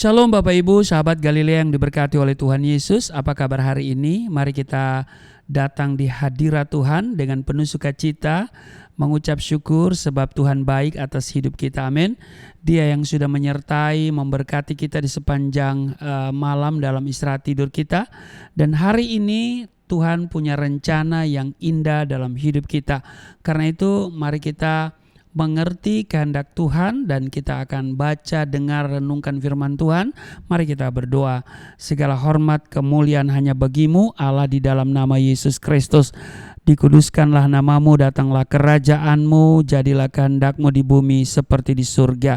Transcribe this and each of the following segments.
Shalom Bapak Ibu, sahabat Galilea yang diberkati oleh Tuhan Yesus. Apa kabar hari ini? Mari kita datang di hadirat Tuhan dengan penuh sukacita, mengucap syukur sebab Tuhan baik atas hidup kita. Amin. Dia yang sudah menyertai, memberkati kita di sepanjang malam dalam istirahat tidur kita. Dan hari ini Tuhan punya rencana yang indah dalam hidup kita. Karena itu mari kita mengerti kehendak Tuhan dan kita akan baca, dengar, renungkan firman Tuhan. Mari kita berdoa. Segala hormat kemuliaan hanya bagimu Allah, di dalam nama Yesus Kristus. Dikuduskanlah namamu, datanglah kerajaanmu, jadilah kehendakmu di bumi seperti di surga.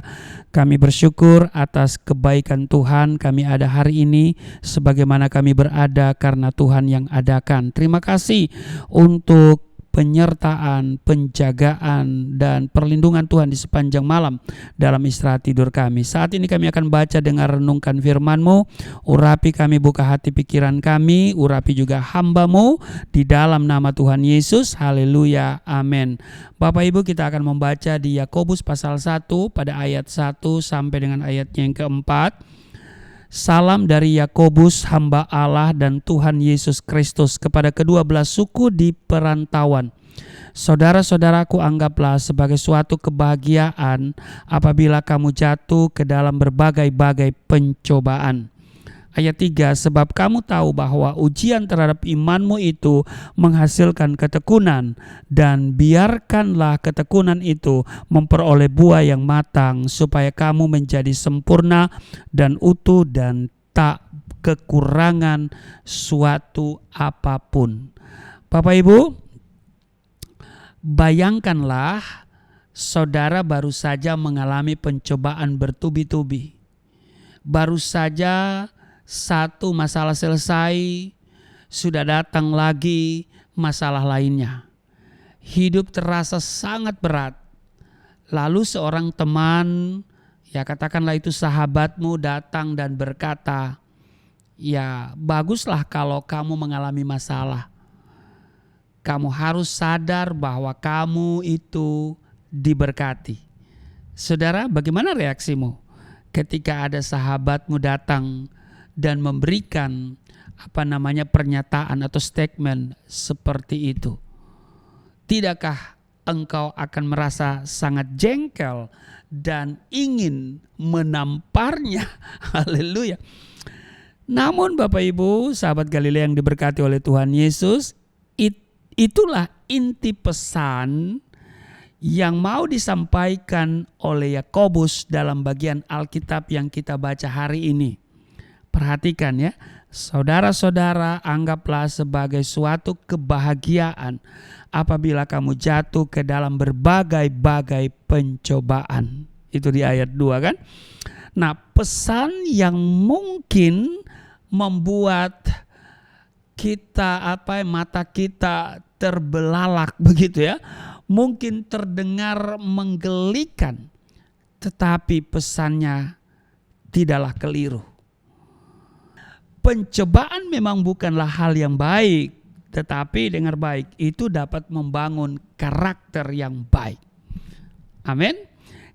Kami bersyukur atas kebaikan Tuhan, kami ada hari ini sebagaimana kami berada karena Tuhan yang adakan. Terima kasih untuk penyertaan, penjagaan, dan perlindungan Tuhan di sepanjang malam dalam istirahat tidur kami. Saat ini kami akan baca, dengar, renungkan firman-Mu. Urapi kami, buka hati pikiran kami, urapi juga hamba-Mu di dalam nama Tuhan Yesus. Haleluya, amin. Bapak Ibu, kita akan membaca di Yakobus pasal 1 pada ayat 1 sampai dengan ayatnya yang keempat. Salam dari Yakobus, hamba Allah dan Tuhan Yesus Kristus, kepada kedua belas suku di perantauan. Saudara-saudaraku, anggaplah sebagai suatu kebahagiaan apabila kamu jatuh ke dalam berbagai-bagai pencobaan. Ayat 3, sebab kamu tahu bahwa ujian terhadap imanmu itu menghasilkan ketekunan, dan biarkanlah ketekunan itu memperoleh buah yang matang, supaya kamu menjadi sempurna dan utuh dan tak kekurangan suatu apapun. Bapak Ibu, bayangkanlah saudara baru saja mengalami pencobaan bertubi-tubi. Baru saja satu masalah selesai, sudah datang lagi masalah lainnya. Hidup terasa sangat berat. Lalu seorang teman, ya katakanlah itu sahabatmu, datang dan berkata, ya baguslah kalau kamu mengalami masalah. Kamu harus sadar bahwa kamu itu diberkati. Saudara, bagaimana reaksimu ketika ada sahabatmu datang dan memberikan pernyataan atau statement seperti itu? Tidakkah engkau akan merasa sangat jengkel dan ingin menamparnya? Haleluya. Namun Bapak Ibu, sahabat Galilea yang diberkati oleh Tuhan Yesus, itulah inti pesan yang mau disampaikan oleh Yakobus dalam bagian Alkitab yang kita baca hari ini. Perhatikan ya, saudara-saudara, anggaplah sebagai suatu kebahagiaan apabila kamu jatuh ke dalam berbagai-bagai pencobaan. Itu di ayat 2 kan. Nah, pesan yang mungkin membuat kita mata kita terbelalak begitu ya. Mungkin terdengar menggelikan, tetapi pesannya tidaklah keliru. Pencobaan memang bukanlah hal yang baik, tetapi dengar baik, itu dapat membangun karakter yang baik. Amin.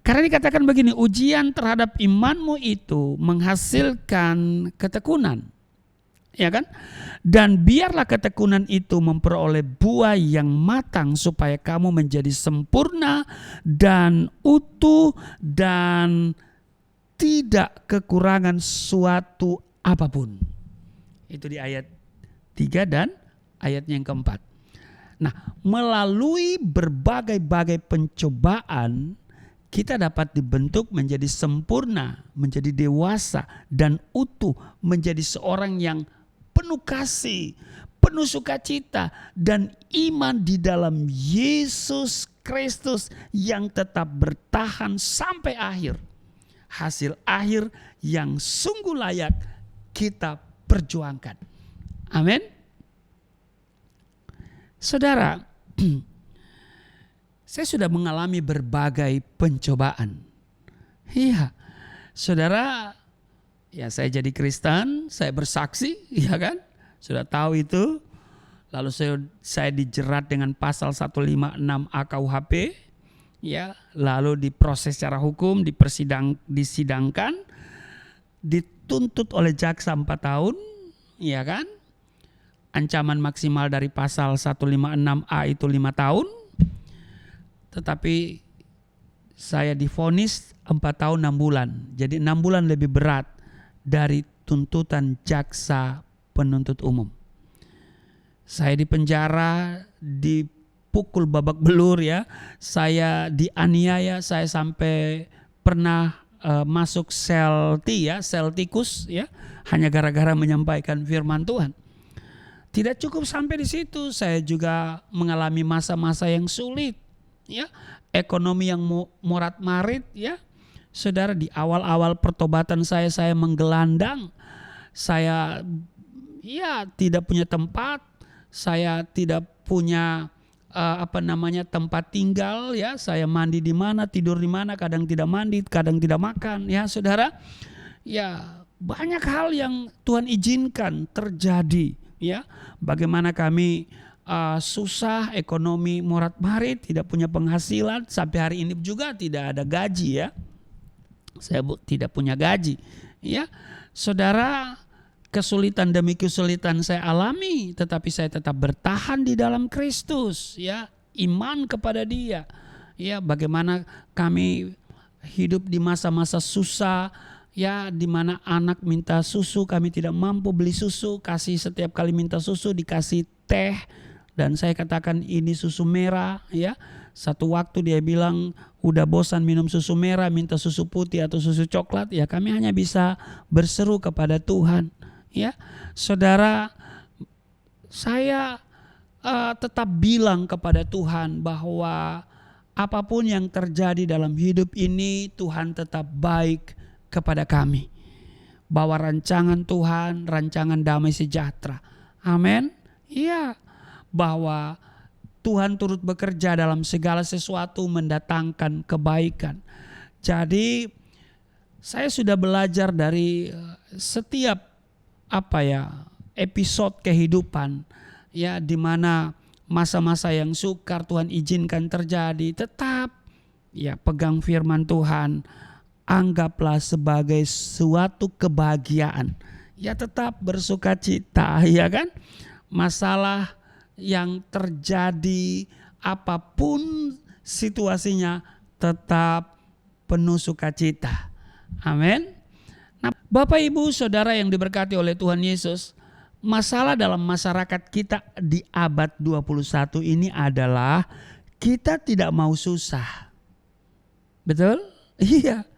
Karena dikatakan begini, ujian terhadap imanmu itu menghasilkan ketekunan. Ya kan? Dan biarlah ketekunan itu memperoleh buah yang matang, supaya kamu menjadi sempurna dan utuh dan tidak kekurangan suatu apapun. Itu di ayat 3 dan ayatnya yang keempat. Nah, melalui berbagai-bagai pencobaan, kita dapat dibentuk menjadi sempurna, menjadi dewasa dan utuh, menjadi seorang yang penuh kasih, penuh sukacita, dan iman di dalam Yesus Kristus yang tetap bertahan sampai akhir. Hasil akhir yang sungguh layak kita perjuangkan. Amin. Saudara, saya sudah mengalami berbagai pencobaan. Iya, saudara, ya saya jadi Kristen, saya bersaksi, ya kan? Sudah tahu itu. Lalu saya dijerat dengan pasal 156 AKUHP, ya. Lalu diproses secara hukum, disidangkan. dituntut oleh jaksa 4 tahun, ya kan? Ancaman maksimal dari pasal 156A itu 5 tahun. Tetapi saya divonis 4 tahun 6 bulan. Jadi 6 bulan lebih berat dari tuntutan jaksa penuntut umum. Saya dipenjara, dipukul babak belur ya. Saya dianiaya, saya sampai pernah masuk sel tikus ya, hanya gara-gara menyampaikan firman Tuhan. Tidak cukup sampai di situ, saya juga mengalami masa-masa yang sulit, ya, ekonomi yang morat-marit, ya, saudara. Di awal-awal pertobatan saya menggelandang, saya tidak punya tempat, saya tidak punya tempat tinggal, ya, saya mandi di mana, tidur di mana, kadang tidak mandi, kadang tidak makan, ya, saudara. Ya, banyak hal yang Tuhan izinkan terjadi. Ya, bagaimana kami susah, ekonomi morat-marit, tidak punya penghasilan, sampai hari ini juga tidak ada gaji, ya. Saya tidak punya gaji, ya. Saudara, kesulitan demi kesulitan saya alami, tetapi saya tetap bertahan di dalam Kristus, ya, iman kepada Dia. Ya, bagaimana kami hidup di masa-masa susah, ya, di mana anak minta susu, kami tidak mampu beli susu, kasih setiap kali minta susu dikasih teh, dan saya katakan ini susu merah, ya. Satu waktu dia bilang udah bosan minum susu merah, minta susu putih atau susu coklat, ya kami hanya bisa berseru kepada Tuhan, ya. Saudara, saya tetap bilang kepada Tuhan bahwa apapun yang terjadi dalam hidup ini, Tuhan tetap baik kepada kami. Bahwa rancangan Tuhan, rancangan damai sejahtera. Amin. Iya. Bahwa Tuhan turut bekerja dalam segala sesuatu mendatangkan kebaikan. Jadi saya sudah belajar dari setiap episode kehidupan, ya, di mana masa-masa yang sukar Tuhan izinkan terjadi, tetap ya pegang firman Tuhan. Anggaplah sebagai suatu kebahagiaan. Ya, tetap bersukacita, ya kan? Masalah yang terjadi apapun situasinya tetap penuh sukacita. Amin. Nah, Bapak Ibu Saudara yang diberkati oleh Tuhan Yesus, masalah dalam masyarakat kita di abad 21 ini adalah kita tidak mau susah. Betul? Iya.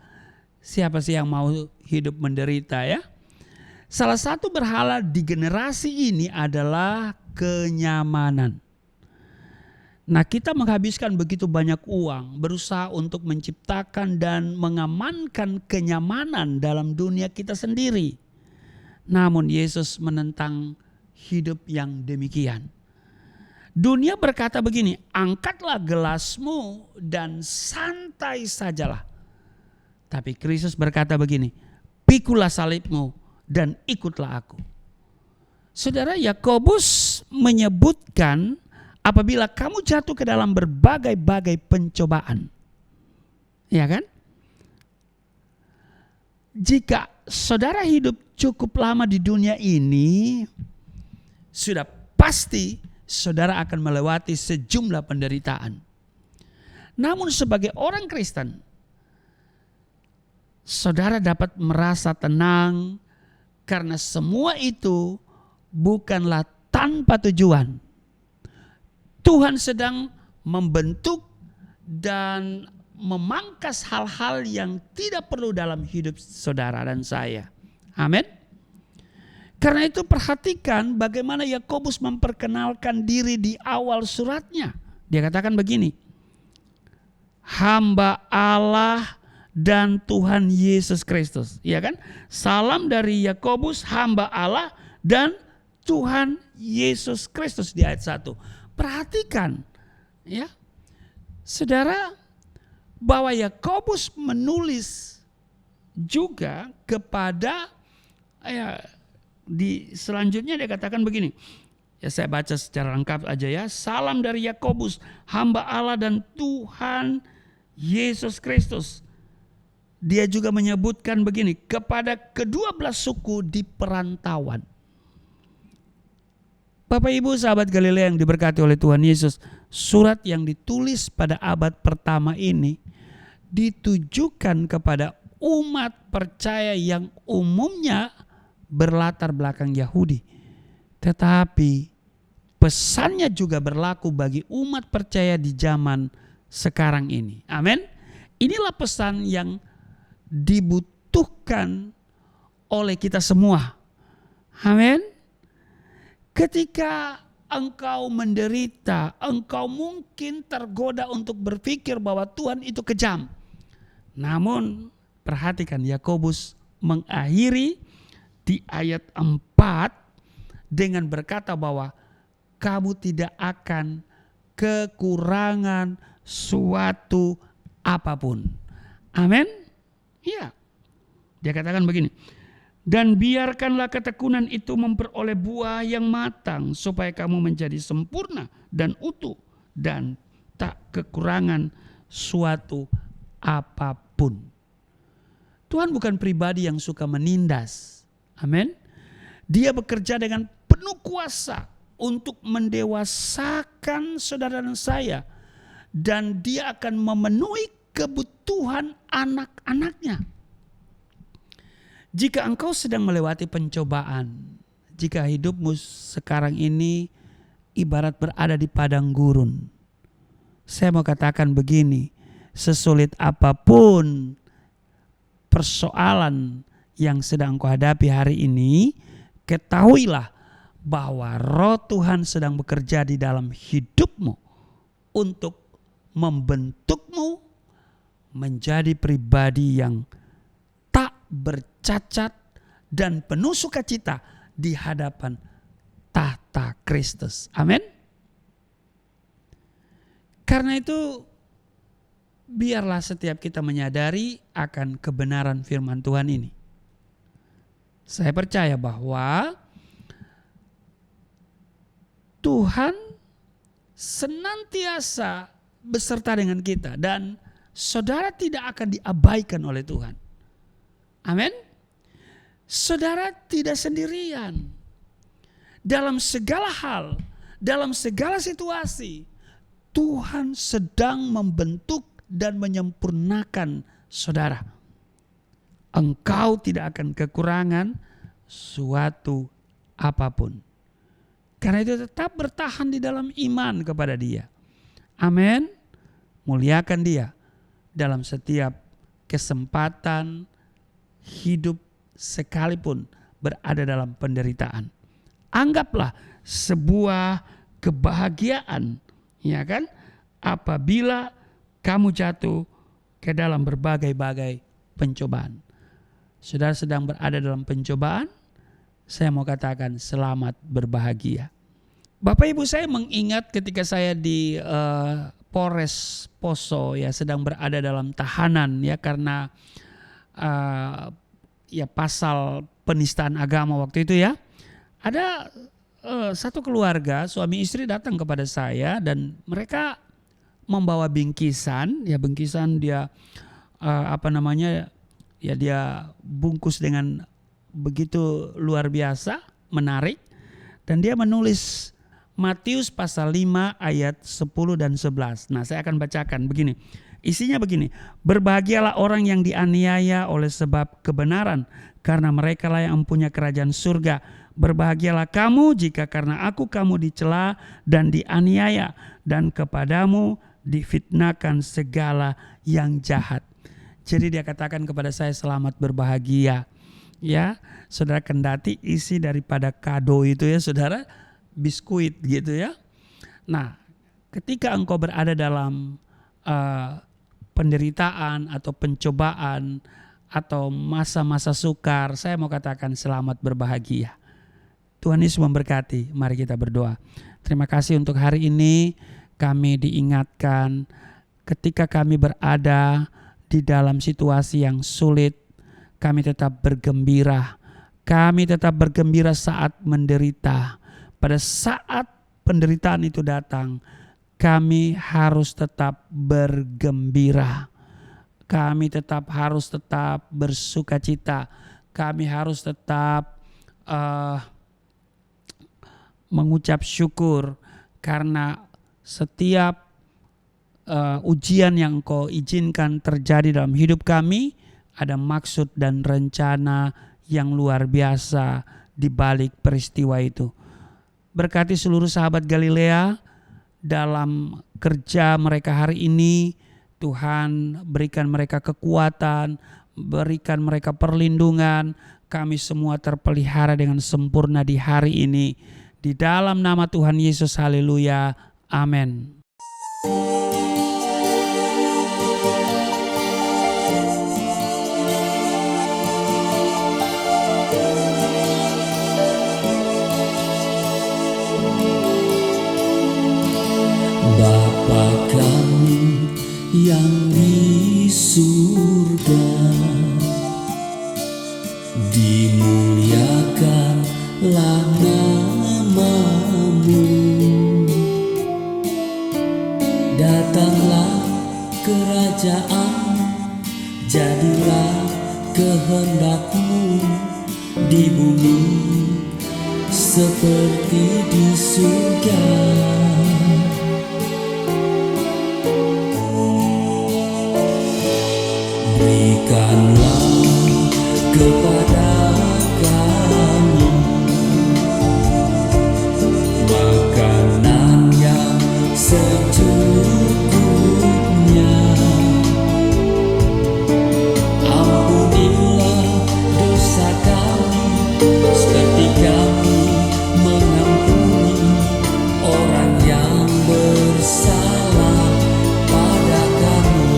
Siapa sih yang mau hidup menderita, ya? Salah satu berhala di generasi ini adalah kenyamanan. Nah, kita menghabiskan begitu banyak uang, berusaha untuk menciptakan dan mengamankan kenyamanan dalam dunia kita sendiri. Namun Yesus menentang hidup yang demikian. Dunia berkata begini, angkatlah gelasmu dan santai sajalah. Tapi Kristus berkata begini, pikulah salibmu dan ikutlah aku. Saudara, Yakobus menyebutkan apabila kamu jatuh ke dalam berbagai-bagai pencobaan. Ya kan? Jika saudara hidup cukup lama di dunia ini, sudah pasti saudara akan melewati sejumlah penderitaan. Namun sebagai orang Kristen, saudara dapat merasa tenang karena semua itu bukanlah tanpa tujuan. Tuhan sedang membentuk dan memangkas hal-hal yang tidak perlu dalam hidup saudara dan saya. Amin. Karena itu perhatikan bagaimana Yakobus memperkenalkan diri di awal suratnya. Dia katakan begini, hamba Allah dan Tuhan Yesus Kristus, ya kan? Salam dari Yakobus, hamba Allah dan Tuhan Yesus Kristus di ayat 1. Perhatikan, ya, saudara, bahwa Yakobus menulis juga kepada, di selanjutnya dia katakan begini. Ya, saya baca secara lengkap aja ya. Salam dari Yakobus, hamba Allah dan Tuhan Yesus Kristus. dia juga menyebutkan begini, kepada kedua belas suku di perantauan. Bapak Ibu sahabat Galilea yang diberkati oleh Tuhan Yesus, surat yang ditulis pada abad pertama ini ditujukan kepada umat percaya yang umumnya berlatar belakang Yahudi. Tetapi pesannya juga berlaku bagi umat percaya di zaman sekarang ini. Amin. Inilah pesan yang dibutuhkan oleh kita semua. Amin. Ketika engkau menderita, engkau mungkin tergoda untuk berpikir bahwa Tuhan itu kejam. Namun perhatikan, Yakobus mengakhiri di ayat 4 dengan berkata bahwa kamu tidak akan kekurangan suatu apapun. Amin. Ya. Dia katakan begini. Dan biarkanlah ketekunan itu memperoleh buah yang matang supaya kamu menjadi sempurna dan utuh dan tak kekurangan suatu apapun. Tuhan bukan pribadi yang suka menindas. Amin. Dia bekerja dengan penuh kuasa untuk mendewasakan saudara dan saya. Dan dia akan memenuhi kebutuhan anak-anaknya. Jika engkau sedang melewati pencobaan, jika hidupmu sekarang ini ibarat berada di padang gurun, saya mau katakan begini, sesulit apapun persoalan yang sedang engkau hadapi hari ini, ketahuilah bahwa Roh Tuhan sedang bekerja di dalam hidupmu untuk membentukmu menjadi pribadi yang tak bercacat dan penuh sukacita di hadapan tahta Kristus. Amin. Karena itu biarlah setiap kita menyadari akan kebenaran firman Tuhan ini. Saya percaya bahwa Tuhan senantiasa beserta dengan kita dan saudara tidak akan diabaikan oleh Tuhan. Amin. Saudara tidak sendirian. Dalam segala hal, dalam segala situasi, Tuhan sedang membentuk dan menyempurnakan saudara. Engkau tidak akan kekurangan suatu apapun. Karena itu tetap bertahan di dalam iman kepada Dia. Amin. Muliakan Dia dalam setiap kesempatan hidup sekalipun berada dalam penderitaan. Anggaplah sebuah kebahagiaan, ya kan? Apabila kamu jatuh ke dalam berbagai-bagai pencobaan. Saudara sedang berada dalam pencobaan, saya mau katakan selamat berbahagia. Bapak Ibu, saya mengingat ketika saya di Polres Poso ya sedang berada dalam tahanan ya karena ya pasal penistaan agama waktu itu ya. Ada satu keluarga suami istri datang kepada saya dan mereka membawa bingkisan, ya bingkisan dia ya dia bungkus dengan begitu luar biasa, menarik, dan dia menulis Matius pasal 5 ayat 10 dan 11. Nah, saya akan bacakan begini. Isinya begini, berbahagialah orang yang dianiaya oleh sebab kebenaran, karena merekalah yang mempunyai kerajaan surga. Berbahagialah kamu jika karena aku kamu dicela dan dianiaya, dan kepadamu difitnahkan segala yang jahat. Jadi dia katakan kepada saya selamat berbahagia. Ya, saudara, kendati isi daripada kado itu ya saudara, biskuit gitu ya. Nah, ketika engkau berada dalam penderitaan atau pencobaan atau masa-masa sukar, saya mau katakan selamat berbahagia. Tuhan Yesus memberkati. Mari kita berdoa. Terima kasih untuk hari ini kami diingatkan ketika kami berada di dalam situasi yang sulit, kami tetap bergembira. Kami tetap bergembira saat menderita. Pada saat penderitaan itu datang, kami harus tetap bergembira. kami harus tetap bersuka cita. Kami harus tetap mengucap syukur karena setiap ujian yang Engkau izinkan terjadi dalam hidup kami, ada maksud dan rencana yang luar biasa di balik peristiwa itu. Berkati seluruh sahabat Galilea dalam kerja mereka hari ini. Tuhan, berikan mereka kekuatan, berikan mereka perlindungan. Kami semua terpelihara dengan sempurna di hari ini. Di dalam nama Tuhan Yesus, haleluya, amin. Bapa kami yang di surga, dimuliakanlah nama-Mu. Datanglah kerajaan, jadilah kehendak-Mu di bumi seperti di surga. Berikanlah kepada kami makanan yang secukupnya. Ampunilah dosa kami seperti kami mengampuni orang yang bersalah pada kami.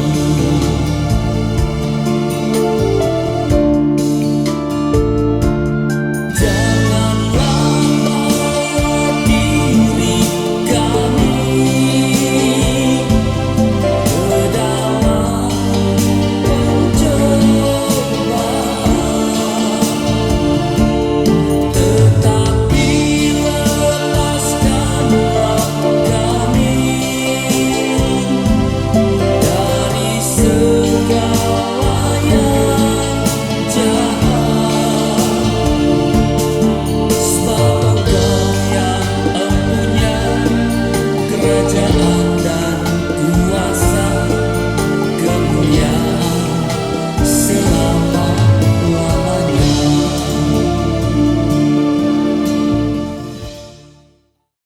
Kerajaan